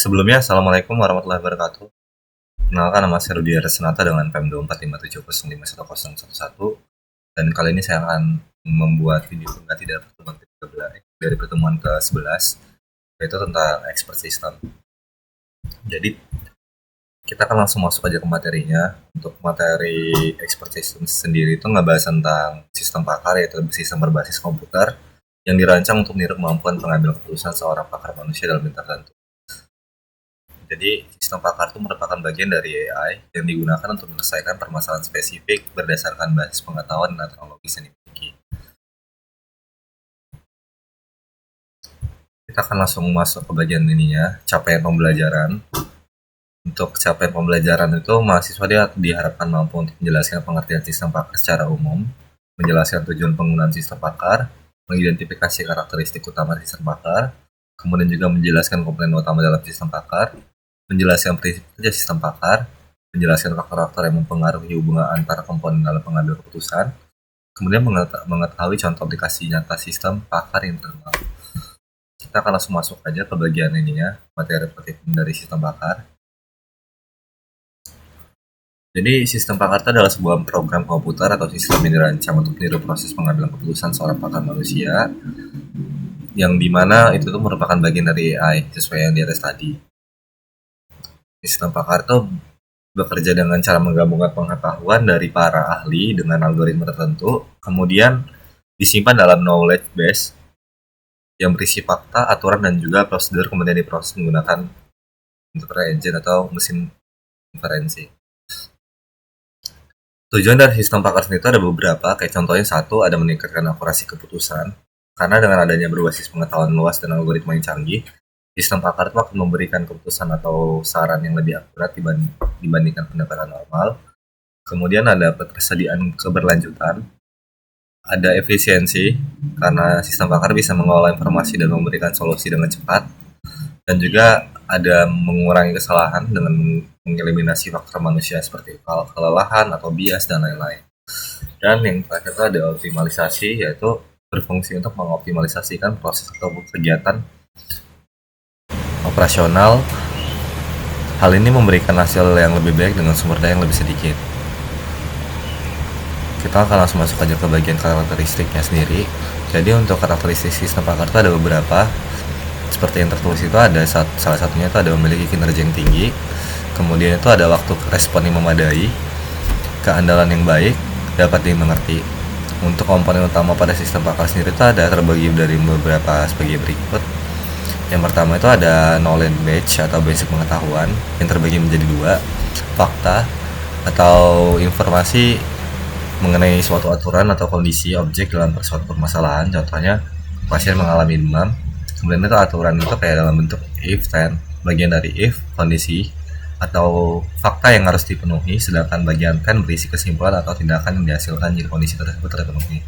Sebelumnya, Assalamualaikum warahmatullahi wabarakatuh. Kenalkan, nama saya Rudi Resnata dengan PEM 2457051011. Dan kali ini saya akan membuat video pengganti dari pertemuan ke-11, yaitu tentang expert system. Jadi, kita akan langsung masuk aja ke materinya. Untuk materi expert system sendiri itu ngebahas tentang sistem pakar, yaitu sistem berbasis komputer yang dirancang untuk meniru kemampuan pengambil keputusan seorang pakar manusia dalam bidang tertentu. Jadi, sistem pakar itu merupakan bagian dari AI yang digunakan untuk menyelesaikan permasalahan spesifik berdasarkan basis pengetahuan dan teknologi yang dimiliki. Kita akan langsung masuk ke bagian ininya, capaian pembelajaran. Untuk capaian pembelajaran itu, mahasiswa diharapkan mampu untuk menjelaskan pengertian sistem pakar secara umum, menjelaskan tujuan penggunaan sistem pakar, mengidentifikasi karakteristik utama sistem pakar, kemudian juga menjelaskan komponen utama dalam sistem pakar, menjelaskan prinsip kerja sistem pakar, menjelaskan faktor-faktor yang mempengaruhi hubungan antara komponen dalam pengambil keputusan, kemudian mengetahui contoh aplikasi nyata sistem pakar internal. Kita akan langsung masuk aja ke bagian ininya, materi penting dari sistem pakar. Jadi, sistem pakar itu adalah sebuah program komputer atau sistem yang dirancang untuk meniru proses pengambilan keputusan seorang pakar manusia, yang dimana itu tuh merupakan bagian dari AI, sesuai yang di atas tadi. Sistem pakar itu bekerja dengan cara menggabungkan pengetahuan dari para ahli dengan algoritma tertentu, kemudian disimpan dalam knowledge base yang berisi fakta, aturan, dan juga prosedur, kemudian diproses menggunakan interpreter engine atau mesin inferensi. Tujuan dari sistem pakar sendiri itu ada beberapa, kayak contohnya satu, ada meningkatkan akurasi keputusan, karena dengan adanya berbasis pengetahuan luas dan algoritma yang canggih, sistem pakar itu akan memberikan keputusan atau saran yang lebih akurat dibandingkan pendekatan normal. Kemudian ada ketersediaan keberlanjutan, ada efisiensi, karena sistem pakar bisa mengolah informasi dan memberikan solusi dengan cepat, dan juga ada mengurangi kesalahan dengan mengeliminasi faktor manusia seperti kelelahan atau bias dan lain-lain. Dan yang terakhir itu ada optimalisasi, yaitu berfungsi untuk mengoptimalisasikan proses atau kegiatan operasional. Hal ini memberikan hasil yang lebih baik dengan sumber daya yang lebih sedikit. Kita akan langsung masuk aja ke bagian karakteristiknya sendiri. Jadi untuk karakteristik sistem pakar itu ada beberapa. Seperti yang tertulis itu ada salah satunya itu ada memiliki kinerja yang tinggi, kemudian itu ada waktu respon yang memadai, keandalan yang baik, dapat dimengerti. Untuk komponen utama pada sistem pakar sendiri itu ada terbagi dari beberapa sebagai berikut. Yang pertama itu ada knowledge base atau basic pengetahuan yang terbagi menjadi dua, fakta atau informasi mengenai suatu aturan atau kondisi objek dalam suatu permasalahan. Contohnya pasien mengalami demam. Kemudian itu aturan itu kayak dalam bentuk if, then bagian dari if, kondisi atau fakta yang harus dipenuhi, sedangkan bagian kan berisi kesimpulan atau tindakan yang dihasilkan jika kondisi tersebut terpenuhi.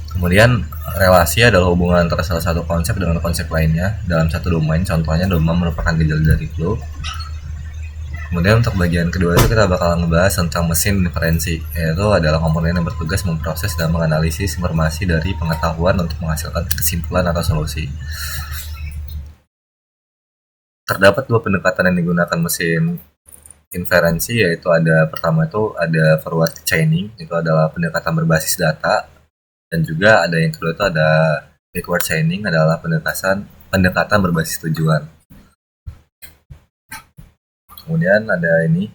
Kemudian relasi adalah hubungan antara salah satu konsep dengan konsep lainnya dalam satu domain. Contohnya demam merupakan gejala dari flu. Kemudian untuk bagian kedua itu kita bakal ngebahas tentang mesin inferensi, yaitu adalah komponen yang bertugas memproses dan menganalisis informasi dari pengetahuan untuk menghasilkan kesimpulan atau solusi. Terdapat dua pendekatan yang digunakan mesin inferensi, yaitu ada pertama itu ada forward chaining, itu adalah pendekatan berbasis data, dan juga ada yang kedua itu ada backward chaining, adalah pendekatan berbasis tujuan. Kemudian ada ini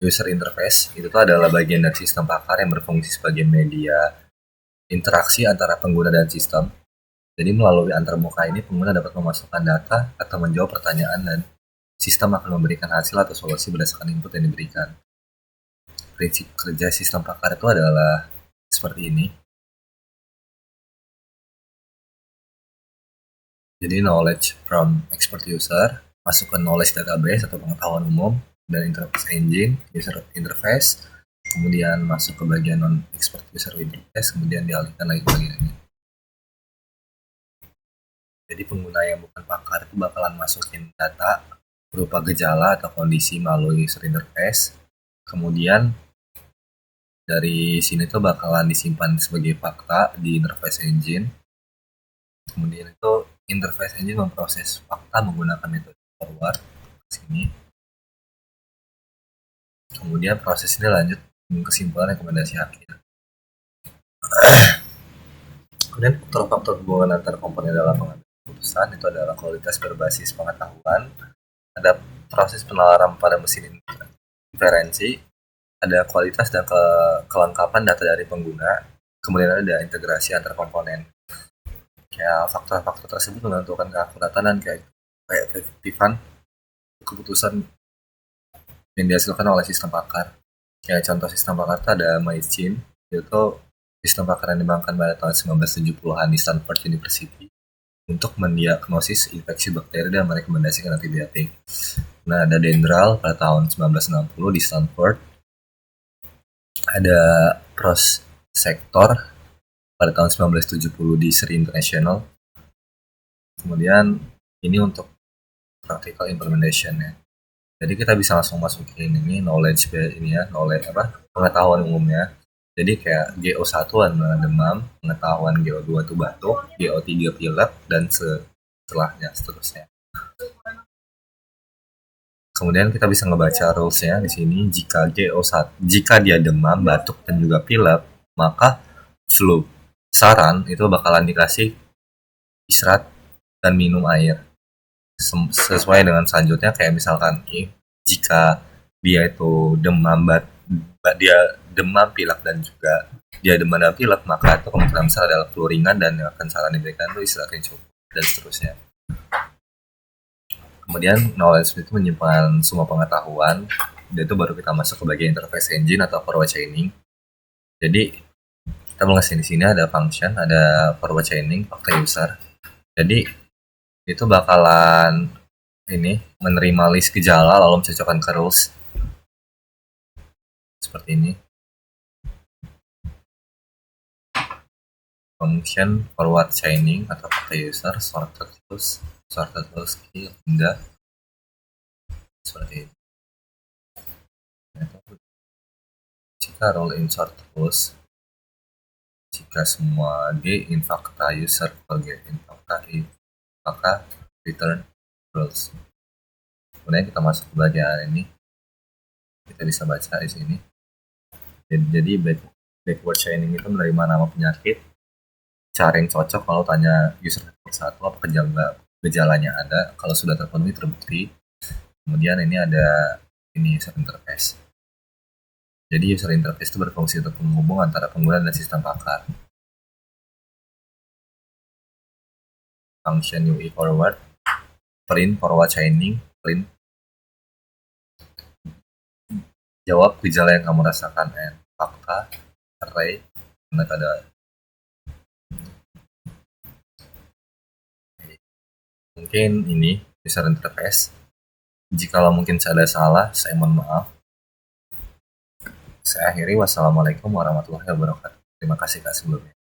user interface, itu tuh adalah bagian dari sistem pakar yang berfungsi sebagai media interaksi antara pengguna dan sistem. Jadi melalui antarmuka ini pengguna dapat memasukkan data atau menjawab pertanyaan, dan sistem akan memberikan hasil atau solusi berdasarkan input yang diberikan. Prinsip kerja sistem pakar itu adalah seperti ini. Jadi knowledge from expert user, masuk ke knowledge database atau pengetahuan umum, dan interface engine, user interface, kemudian masuk ke bagian non-expert user interface, kemudian dialihkan lagi ke bagian ini. Jadi pengguna yang bukan pakar itu bakalan masukin data berupa gejala atau kondisi melalui user interface, kemudian dari sini tuh bakalan disimpan sebagai fakta di interface engine, Kemudian itu interface engine memproses fakta menggunakan metode forward ke sini. Kemudian proses ini lanjut kesimpulan rekomendasi akhir. Kemudian faktor-faktor hubungan antar komponen dalam pengambilan keputusan itu adalah kualitas berbasis pengetahuan, ada proses penalaran pada mesin inferensi, ada kualitas dan kelengkapan data dari pengguna, kemudian ada integrasi antar komponen. Kayak faktor-faktor tersebut menentukan keakuratan dan keefektifan keputusan yang dihasilkan oleh sistem pakar. Kayak contoh sistem pakar itu ada MyChin, itu sistem pakar yang dikembangkan pada tahun 1970-an di Stanford University untuk mendiagnosis infeksi bakteri dan merekomendasikan antibiotik. Nah, ada Dendral pada tahun 1960 di Stanford. Ada Prosektor pada tahun 1970 di Sri International. Kemudian ini untuk practical implementation ya. Jadi kita bisa langsung masukin ini knowledge ini ya, knowledge pengetahuan umumnya. Jadi kayak GO1 adalah demam, pengetahuan GO2 itu batuk, GO3 pilek, dan seterusnya. Kemudian kita bisa ngebaca rulesnya di sini. Jika dia demam, batuk, dan juga pilek, maka flu. Saran itu bakalan dikasih istirahat dan minum air. Sesuai dengan selanjutnya kayak misalkan jika dia itu demam, dia demam, pilek, dan juga dia demam dan pilek, maka itu kemungkinan besar adalah flu ringan dan akan saran diberikan itu istirahat yang cukup dan seterusnya. Kemudian knowledge itu menyimpan semua pengetahuan, dan itu baru kita masuk ke bagian interface engine atau forward chaining. Jadi kita mengasih di sini ada function, ada forward chaining, fakta user. Jadi itu bakalan ini menerima list gejala lalu mencocokkan ke rules seperti ini. Function forward chaining atau fakta user sorted rules key hingga seperti ini. Jika role insert rules, jika semua D in fakta user get in fakta I, maka return rules. Kemudian kita masuk ke bagian ini, kita bisa baca di sini. Jadi backward chaining itu menerima nama penyakit, cara yang cocok, kalau tanya user satu apa gejalanya ada, kalau sudah terpenuhi terbukti. Kemudian ini ada ini user interface. Jadi user interface itu berfungsi untuk menghubung antara pengguna dan sistem pakar. Function UI forward, print forward chaining, print jawab gejala yang kamu rasakan, fakta, array, metode. Mungkin ini user interface. Jikalau mungkin saya ada salah, saya mohon maaf. Saya akhiri, wassalamualaikum warahmatullahi wabarakatuh. Terima kasih Kak sebelumnya.